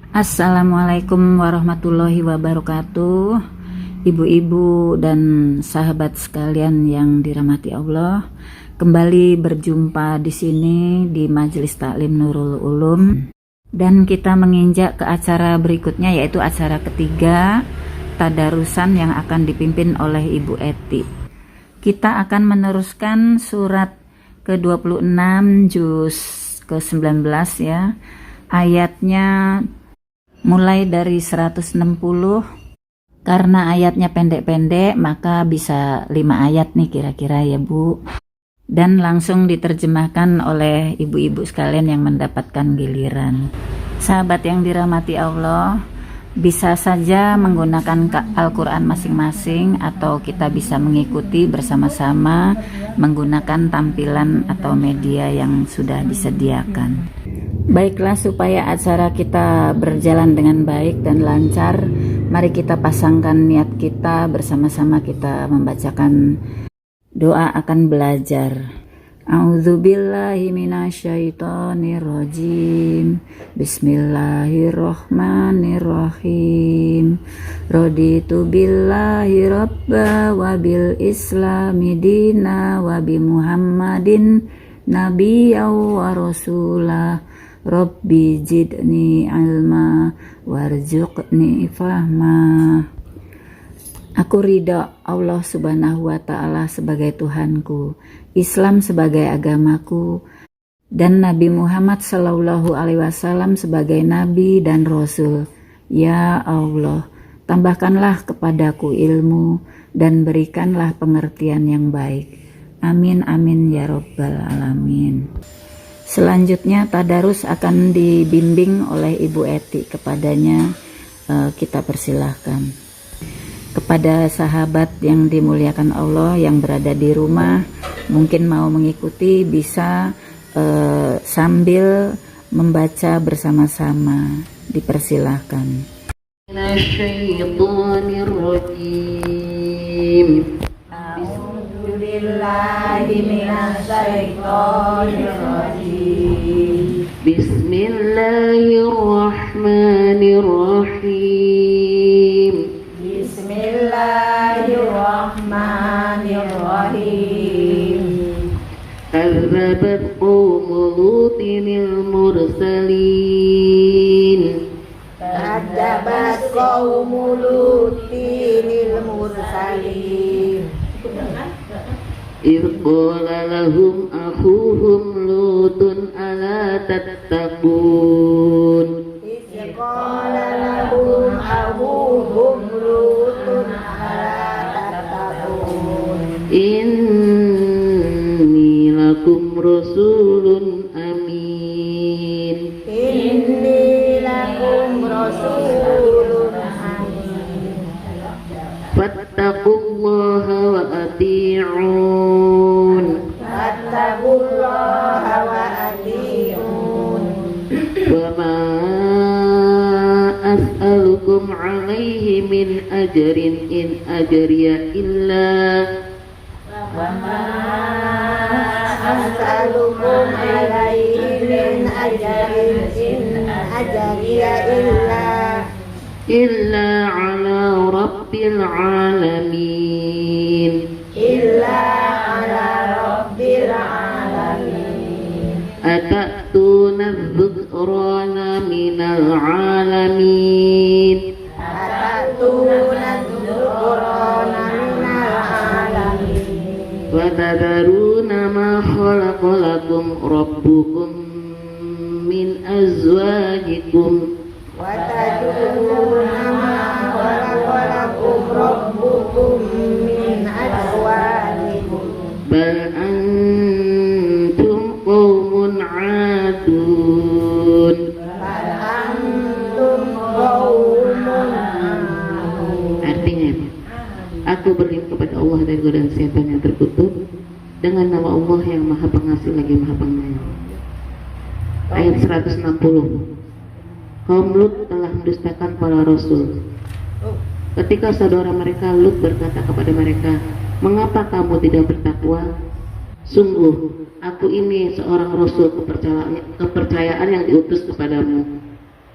Assalamualaikum warahmatullahi wabarakatuh. Ibu-ibu dan sahabat sekalian yang dirahmati Allah, kembali berjumpa di sini di Majelis Taklim Nurul Ulum, dan kita menginjak ke acara berikutnya, yaitu acara ketiga tadarusan yang akan dipimpin oleh Ibu Eti. Kita akan meneruskan surat ke-26 juz ke-19 ya. Ayatnya mulai dari 160, karena ayatnya pendek-pendek maka bisa 5 ayat nih kira-kira ya Bu, dan langsung diterjemahkan oleh ibu-ibu sekalian yang mendapatkan giliran. Sahabat yang dirahmati Allah, bisa saja menggunakan Al-Quran masing-masing, atau kita bisa mengikuti bersama-sama menggunakan tampilan atau media yang sudah disediakan. Baiklah, supaya acara kita berjalan dengan baik dan lancar, mari kita pasangkan niat kita, bersama-sama kita membacakan doa akan belajar. A'udzubillahi minasyaitonirrajim. Bismillahirrahmanirrahim. Raditu billahi rabba wa bil islami dina wa bi Muhammadin nabiyyan wa rasulah. Rabbi jidni ilma warzuqni fahma. Aku ridha Allah subhanahu wa ta'ala sebagai Tuhanku, Islam sebagai agamaku, dan Nabi Muhammad sallallahu alaihi wasallam sebagai Nabi dan Rasul. Ya Allah, tambahkanlah kepadaku ilmu dan berikanlah pengertian yang baik. Amin amin ya rabbal alamin. Selanjutnya tadarus akan dibimbing oleh Ibu Eti. Kepadanya kita persilahkan. Kepada sahabat yang dimuliakan Allah yang berada di rumah, mungkin mau mengikuti bisa sambil membaca bersama-sama. Dipersilahkan. Bismillahirrahmanirrahim. Bismillahirrahmanirrahim. Kazzabat qaumu Lutinil mursalin. Kadzabat qaumu Lutinil mursalin. Idh qala lahum akhuhum Lutun ala tattaqun. Idh qala lahum akhuhum Lutun ala tattaqun. Inni lakum rasulun amin. Inni lakum rasulun amin. Fattaqullaha wa ati'un. Fattaqullaha wa ati'un. Wa ma as'alukum alaihi min ajrin in ajriya illa Wa ma as'alukum alaihi min ajrin in ajriya illa ala rabbil alamin. illa ala rabbil alamin. Atatuna dzukhrana minal alamin. Atatuna dzukhrana minal alamin. Wa tadharuna ma khalaqa lakum rabbukum min azwajikum. Wa tadruna ma khalaqa lakum rabbukum min azwajikum. Bal antum qaumun adun. Bal antum qaumun adun. Artinya, aku berlindung kepada Allah dari godaan setan yang terkutuk dengan nama Allah yang Maha Pengasih lagi Maha Penyayang. Ayat 160. Kaum Lut telah mendustakan para rasul. Ketika saudara mereka Lut berkata kepada mereka, "Mengapa kamu tidak bertakwa? Sungguh, aku ini seorang rasul kepercayaan yang diutus kepadamu.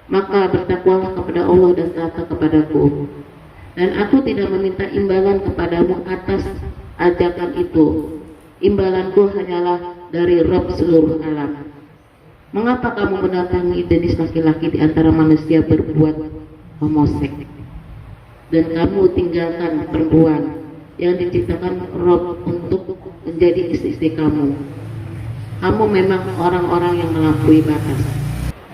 Maka bertakwalah kepada Allah dan taatlah kepadaku. Dan aku tidak meminta imbalan kepadamu atas ajakan itu. Imbalanku hanyalah dari Rabb seluruh alam. Mengapa kamu mendatangi jenis laki-laki di antara manusia berbuat homoseks, dan kamu tinggalkan perempuan yang diciptakan Rabb untuk menjadi istri-istri kamu? Kamu memang orang-orang yang melampaui batas.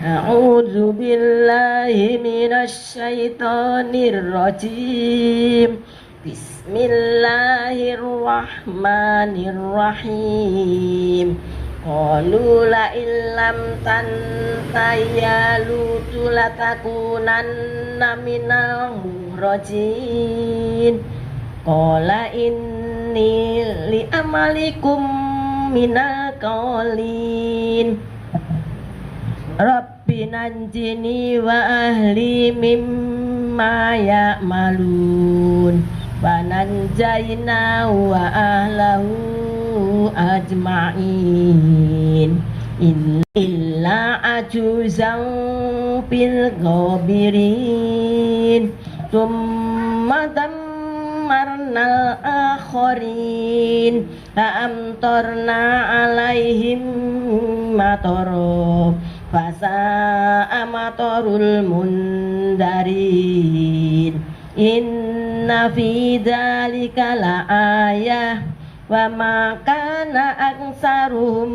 A'udzu billahi minasy syaithanir rajim. Bismillahirrahmanirrahim. Qalu la illam tantahi ya lutu latakunanna minal mukhrajin. Qala inni li amalikum minal qalin. Rabbi nanjini wa ahli mimma ya'malun wa nanjayna wa ahlahu ajma'in illa ajuzan fil ghabirin thumma dammarnal akharin amtarna alaihim matara fasa'a matarul mundarin inna fi dzalika la ayah wa ma kana aktsaruhum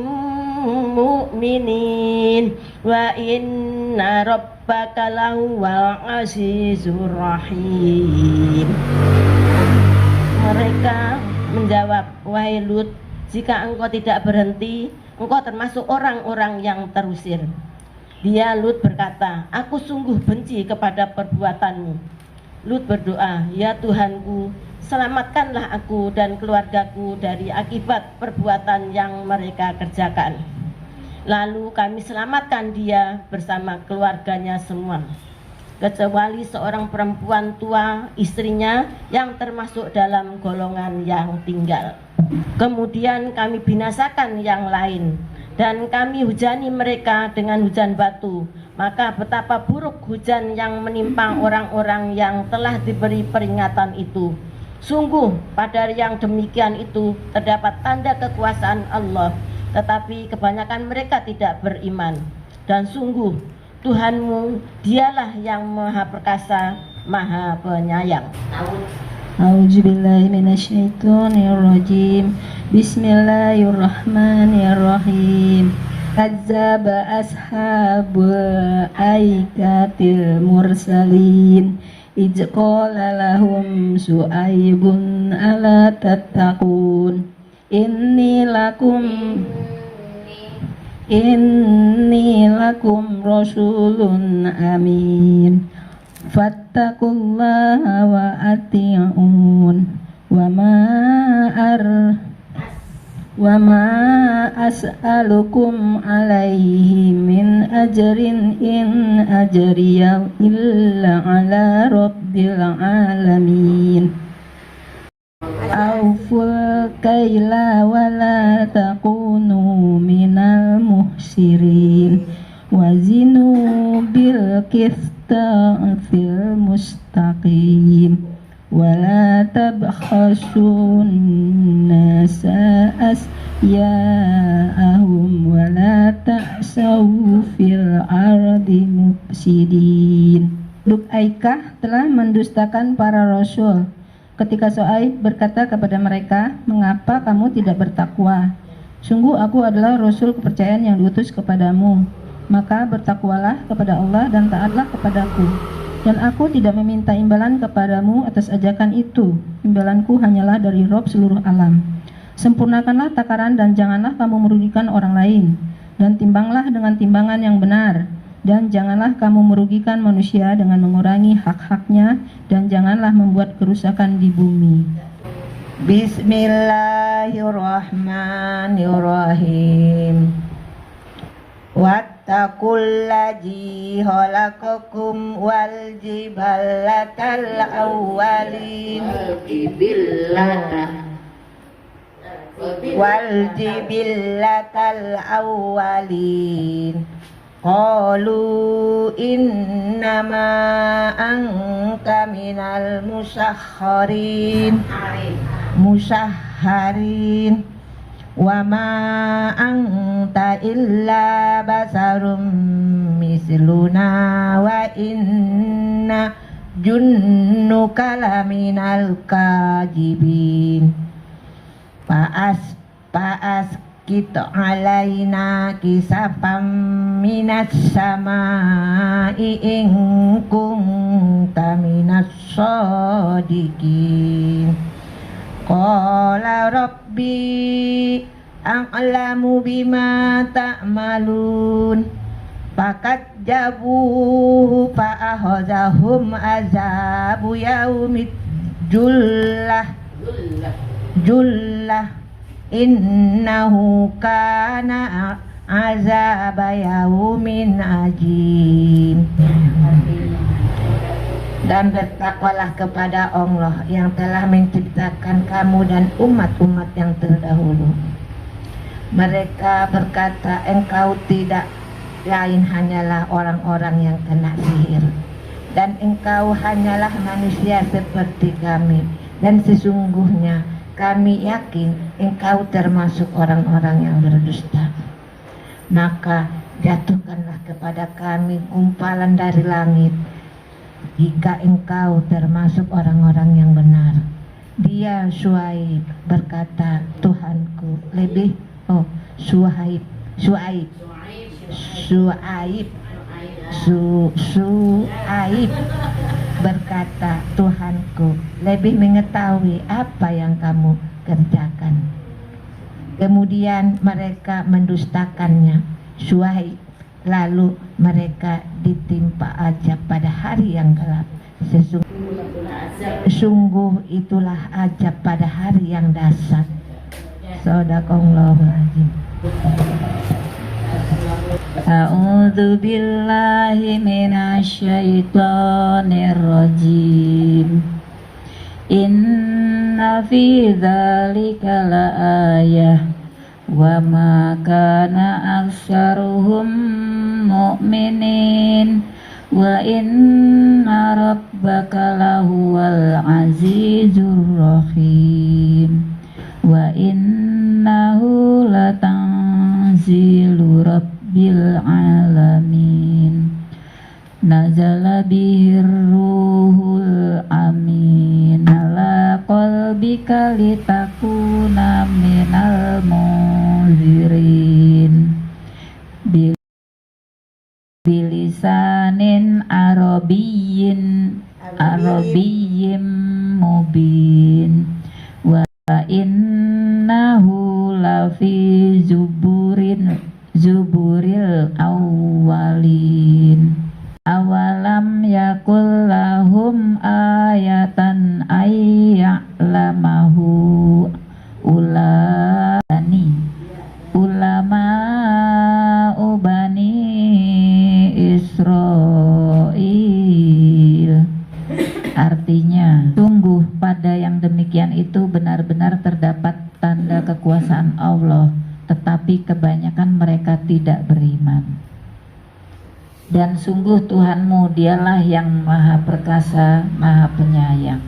mu'minin wa inna rabbaka lahuwal azizur rahim. Mereka menjawab, wahai Lut, jika engkau tidak berhenti, engkau termasuk orang-orang yang terusir. Dia Lut berkata, aku sungguh benci kepada perbuatanmu. Lut berdoa, ya Tuhanku, selamatkanlah aku dan keluargaku dari akibat perbuatan yang mereka kerjakan. Lalu kami selamatkan dia bersama keluarganya semua, kecuali seorang perempuan tua, istrinya, yang termasuk dalam golongan yang tinggal. Kemudian kami binasakan yang lain, dan kami hujani mereka dengan hujan batu. Maka betapa buruk hujan yang menimpa orang-orang yang telah diberi peringatan itu. Sungguh pada yang demikian itu terdapat tanda kekuasaan Allah, tetapi kebanyakan mereka tidak beriman. Dan sungguh Tuhanmu dialah yang maha perkasa, maha penyayang. A'udzubillahi minasyaitonirrajim. Bismillahirrahmanirrahim. Kadzdzaba ashabul aikatil mursalin idz qala lahum Syu'aibun ala tattaqun inni lakum rasulun amin fattaqullaha wa ati'un wa ma as'alukum alaihi min ajrin in ajriya illa ala rabbil alamin. Auful kaila wa la takunu minal muhsirin wazinu bil qisṭasil mustaqim wala tabkhasun nasa asya'ahum wala ta'saw fil ardi mufsidin. Lut Aikah telah mendustakan para rasul. Ketika Syu'aib berkata kepada mereka, mengapa kamu tidak bertakwa? Sungguh aku adalah rasul kepercayaan yang diutus kepadamu. Maka bertakwalah kepada Allah dan taatlah kepadaku. Dan aku tidak meminta imbalan kepadamu atas ajakan itu. Imbalanku hanyalah dari Rabb seluruh alam. Sempurnakanlah takaran dan janganlah kamu merugikan orang lain. Dan timbanglah dengan timbangan yang benar. Dan janganlah kamu merugikan manusia dengan mengurangi hak-haknya. Dan janganlah membuat kerusakan di bumi. Bismillahirrahmanirrahim. Wattaqul ladzi khalaqakum wal jiballatal awwalin wal jibillatal awwalin qalu innama anta minal musahharin wa ma anta illa basarum misluna wa inna junnuka laminal kajibin Paas kita alaina kisafam minas samai in kunta minas sadiqin qala rabbi a'lamu bima ta'malun fakat jabuhu fa'ahazahum azabu yaumid jullah innahu kana azaba yaumin ajim. Dan bertakwalah kepada Allah yang telah menciptakan kamu dan umat-umat yang terdahulu. Mereka berkata, engkau tidak lain hanyalah orang-orang yang kena sihir, dan engkau hanyalah manusia seperti kami, dan sesungguhnya kami yakin engkau termasuk orang-orang yang berdusta. Maka jatuhkanlah kepada kami gumpalan dari langit jika engkau termasuk orang-orang yang benar. Dia Syuaib berkata, Tuhanku lebih Syuaib berkata, Tuhanku lebih mengetahui apa yang kamu kerjakan. Kemudian mereka mendustakannya, Syuaib. Lalu mereka ditimpa azab pada hari yang gelap. Sungguh itulah azab pada hari yang dahsyat. Shadaqallahul azim. A'udzu billahi minasyaitonir rajim. Inna fi dzalika laayah wa ma kana aktsaruhum mu'minin wa inna rabbaka lahuwal azizur rahim wa innahu latanzilu rabbil alamin nazala bihir ruhul amin ala qalbika litakuna minal munzirin bilisanin arabiyyin mubin wa innahu lafi zuburil awwalin awalam yakul lahum ayatan ayya'lamahu ulama ubani Israel. Artinya, sungguh pada yang demikian itu benar-benar terdapat tanda kekuasaan Allah, tetapi kebanyakan mereka tidak beriman. Dan sungguh Tuhanmu dialah yang maha perkasa, maha penyayang.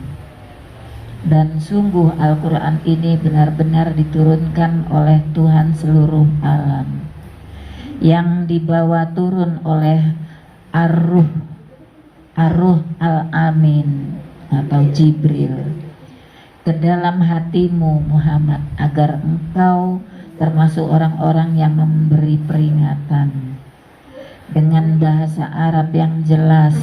Dan sungguh Al-Quran ini benar-benar diturunkan oleh Tuhan seluruh alam, yang dibawa turun oleh Ar-Ruh Al-Amin atau Jibril ke dalam hatimu Muhammad, agar engkau termasuk orang-orang yang memberi peringatan dengan bahasa Arab yang jelas.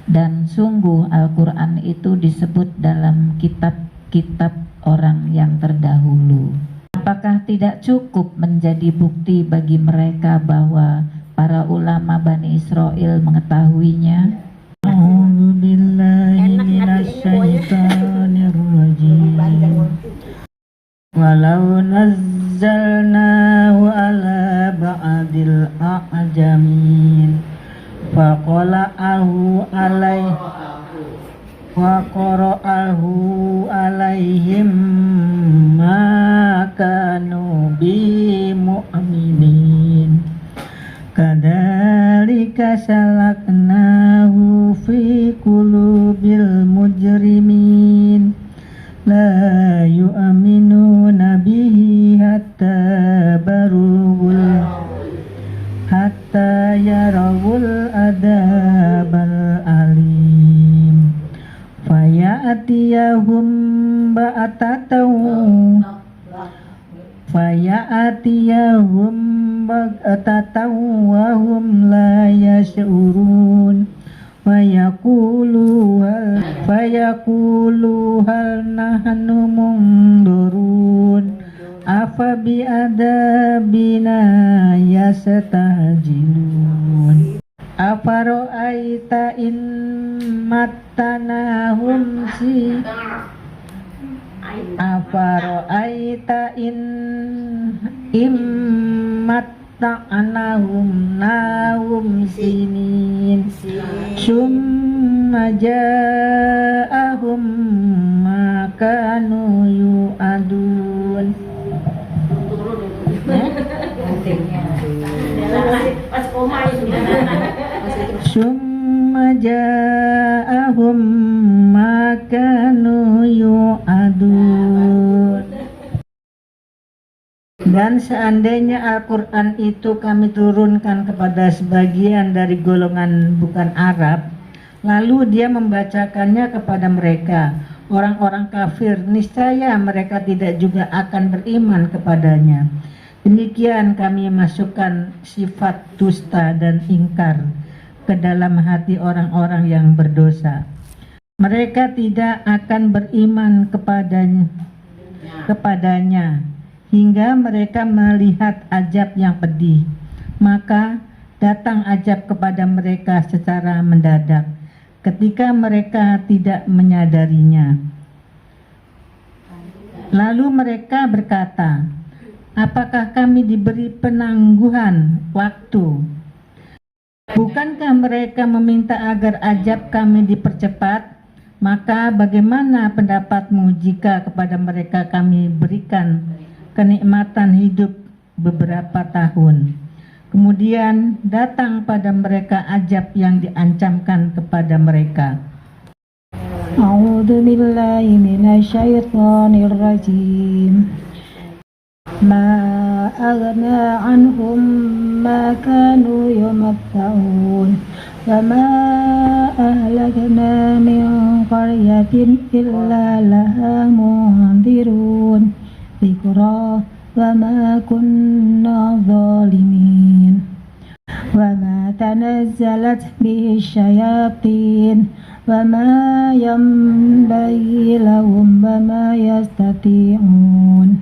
Dan sungguh Al-Quran itu disebut dalam kitab-kitab orang yang terdahulu. Apakah tidak cukup menjadi bukti bagi mereka bahwa para ulama Bani Israel mengetahuinya? A'udzu billahi minasyaitonir rajim. Walau nazzalnahu ala ba'dil a'jamin faqala'ahu alaihim ma kanu bi mu'minin. Kadzalika salaknahu fi qulubil mujrimin la yu'minuna bihi hatta yarawul adabal alim fayatiyahum baghtatan wa hum la yash'urun fayaqulu hal nahnu mundurun afa bi adabina yastahjilun afara'aita in mattanahum nahum sinin summa ja'ahum ma kanu yu'adun. Summa ja'ahum ma kanu yu'adun. Dan seandainya Al-Quran itu kami turunkan kepada sebagian dari golongan bukan Arab, lalu dia membacakannya kepada mereka, orang-orang kafir, niscaya mereka tidak juga akan beriman kepadanya. Demikian kami masukkan sifat dusta dan ingkar ke dalam hati orang-orang yang berdosa. Mereka tidak akan beriman kepadanya hingga mereka melihat azab yang pedih. Maka datang azab kepada mereka secara mendadak ketika mereka tidak menyadarinya. Lalu mereka berkata, apakah kami diberi penangguhan waktu? Bukankah mereka meminta agar azab kami dipercepat? Maka bagaimana pendapatmu jika kepada mereka kami berikan kenikmatan hidup beberapa tahun, kemudian datang pada mereka azab yang diancamkan kepada mereka? A'udzu billahi minasyaitonir rajim. Ma aghna anhum ma kanu yamatta'un wa ma ahlakna min qaryatin illa laha mundirun Dzikra wa ma kunna zalimin wa ma tanazzalat bihi syayatin wa ma yanbaghi lahum wa ma yastati'un.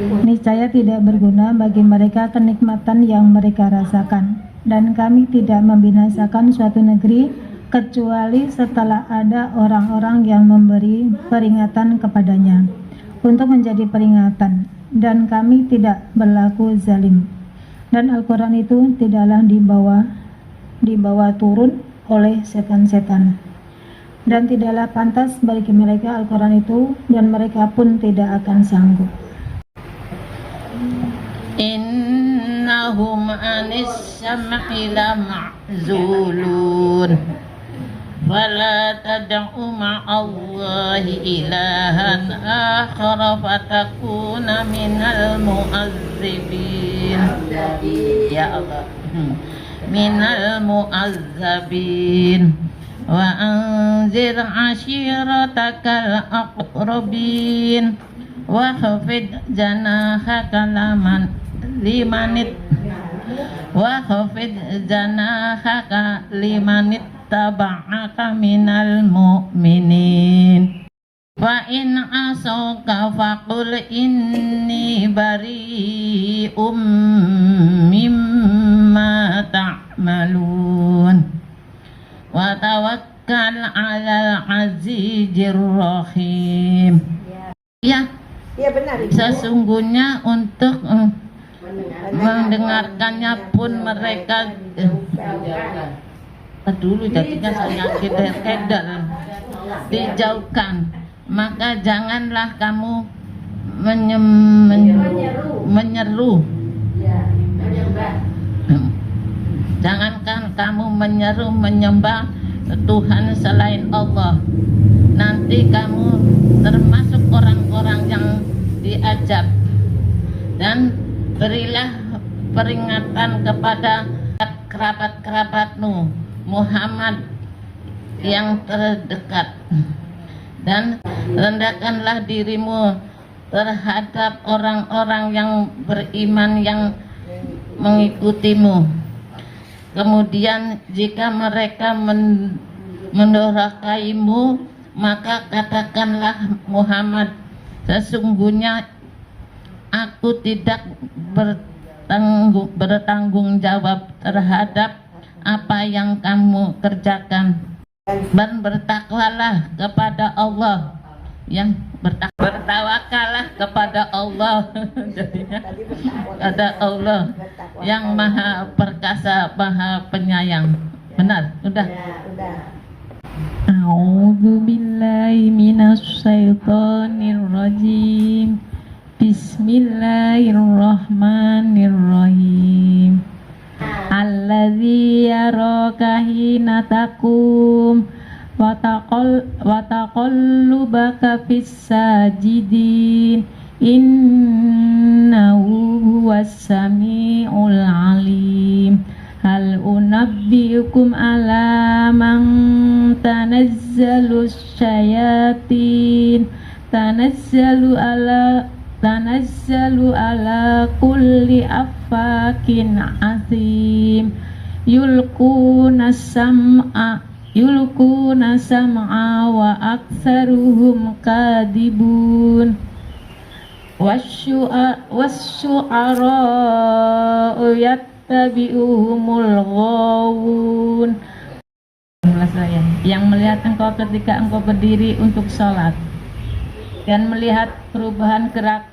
Niscaya tidak berguna bagi mereka kenikmatan yang mereka rasakan, dan kami tidak membinasakan suatu negeri kecuali setelah ada orang-orang yang memberi peringatan kepadanya untuk menjadi peringatan, dan kami tidak berlaku zalim. Dan Al-Quran itu tidaklah dibawa turun oleh setan-setan, dan tidaklah pantas bagi mereka Al-Quran itu, dan mereka pun tidak akan sanggup. Innahum anis sam'i lama'zulun fala tad'u ma'allahi ilahan akhara fatakuna minal mu'azzibin. Ya Allah, minal mu'azzabin. Wa anzir ashiratakal aqrabin wa khafid janahaka limanit taba'aka minal mu'minin. Wa in asauka faqul inni bari'um mimma ta'malun wa tawakkal 'alal 'azizir rahim. Ya, benar. Sesungguhnya untuk mendengarkannya pun mereka dulu jadinya saya kedal dijauhkan, maka janganlah kamu menyeru Jangankan kamu menyeru menyembah Tuhan selain Allah, nanti kamu termasuk orang-orang yang diazab. Dan berilah peringatan kepada kerabat-kerabatmu Muhammad yang terdekat, dan rendahkanlah dirimu terhadap orang-orang yang beriman yang mengikutimu. Kemudian jika mereka mendurhakaimu, maka katakanlah Muhammad, sesungguhnya aku tidak bertanggung jawab terhadap apa yang kamu kerjakan. Dan bertakwalah kepada Allah, yang bertawakallah kepada Allah jadinya ada Allah yang maha perkasa, maha penyayang. Benar, udah. A'udzu billahi minasyaitonir rajim. Bismillahirrahmanirrahim. Alladzi yaraka hina taqum wa taqallubaka fis sajidin innahu huwas samiul alim. Hal unabbiukum ala man tanazzalu syayatin tanazzalu ala kulli affakin azim yulquna sam'a wa aktsaruhum kadibun wasyu'ara'u yattabi'uhumul ghawun. Yang melihat engkau ketika engkau berdiri untuk sholat dan melihat perubahan gerak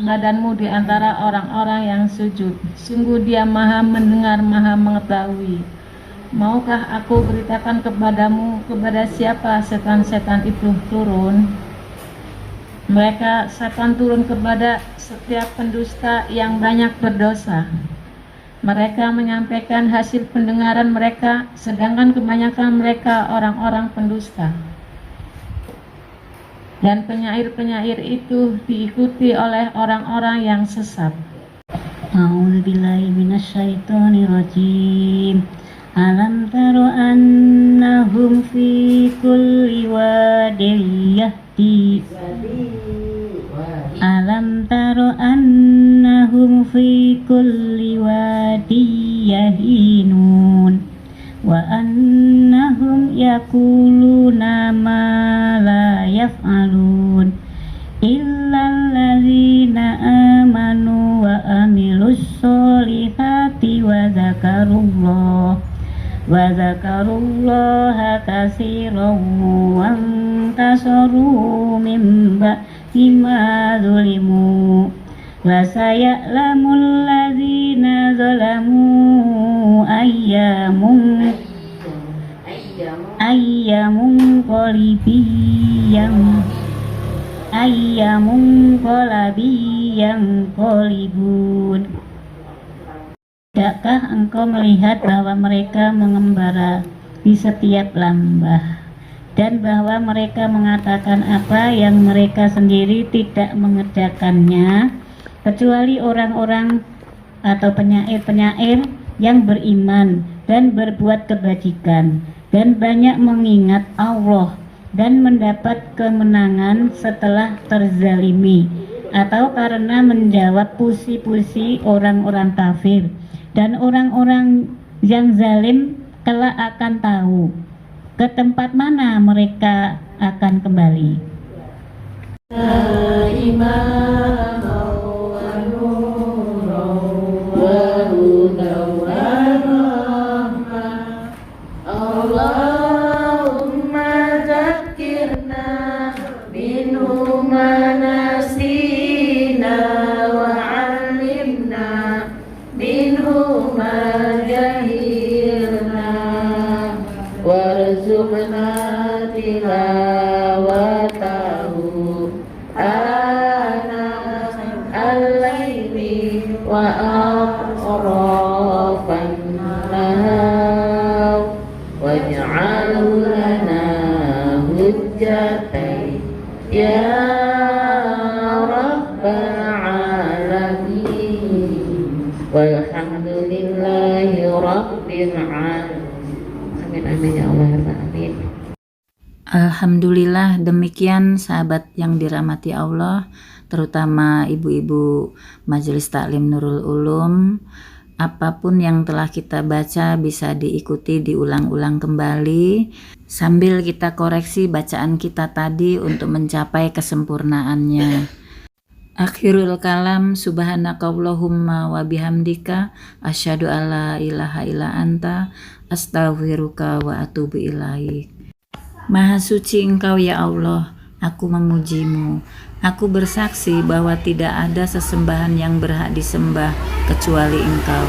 badanmu di antara orang-orang yang sujud. Sungguh Dia Maha mendengar, Maha mengetahui. Maukah aku beritakan kepadamu kepada siapa setan-setan itu turun? Setan turun kepada setiap pendusta yang banyak berdosa. Mereka menyampaikan hasil pendengaran mereka, sedangkan kebanyakan mereka orang-orang pendusta. Dan penyair-penyair itu diikuti oleh orang-orang yang sesat. A'udzubillahi minasyaitonirrajim. Alam taro annahum fi kulli wadin yahdi. Alam taro annahum fi kulli wadin yahinun wa annahum yaquluna ma la yaf'alun illal ladzina amanu wa amilus solihati wa zakarullaha katsiran wa antasaru min ba'di ma zulimu wa saya'lamul ladzina zalamu ayyamun qolibiyang qolibun. Tidakkah engkau melihat bahwa mereka mengembara di setiap lembah, dan bahwa mereka mengatakan apa yang mereka sendiri tidak mengerjakannya, kecuali orang-orang atau penyair-penyair yang beriman dan berbuat kebajikan dan banyak mengingat Allah dan mendapat kemenangan setelah terzalimi, atau karena menjawab puisi-puisi orang-orang kafir. Dan orang-orang yang zalim kelak akan tahu ke tempat mana mereka akan kembali. Allahumma zakirna minhu manasina wa alimna minhu ma jahilna warzuqna tilawatahu ana al-laili wa waj'alhu lana hujjatain ya rabbal alamin walhamdulillahi rabbil alamin. Amin amin ya Allah ya amin. Alhamdulillah, demikian sahabat yang dirahmati Allah, terutama ibu-ibu Majelis Taklim Nurul Ulum. Apapun yang telah kita baca bisa diikuti, diulang-ulang kembali sambil kita koreksi bacaan kita tadi untuk mencapai kesempurnaannya. Akhirul kalam, subhanakallahumma wa bihamdika asyhadu alla ilaha illa anta astaghfiruka wa atubu ilaik. Maha suci Engkau ya Allah, aku memujimu. Aku bersaksi bahwa tidak ada sesembahan yang berhak disembah kecuali Engkau.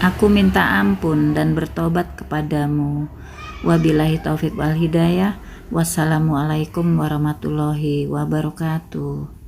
Aku minta ampun dan bertobat kepadamu. Wabillahi taufik wal hidayah. Wassalamualaikum warahmatullahi wabarakatuh.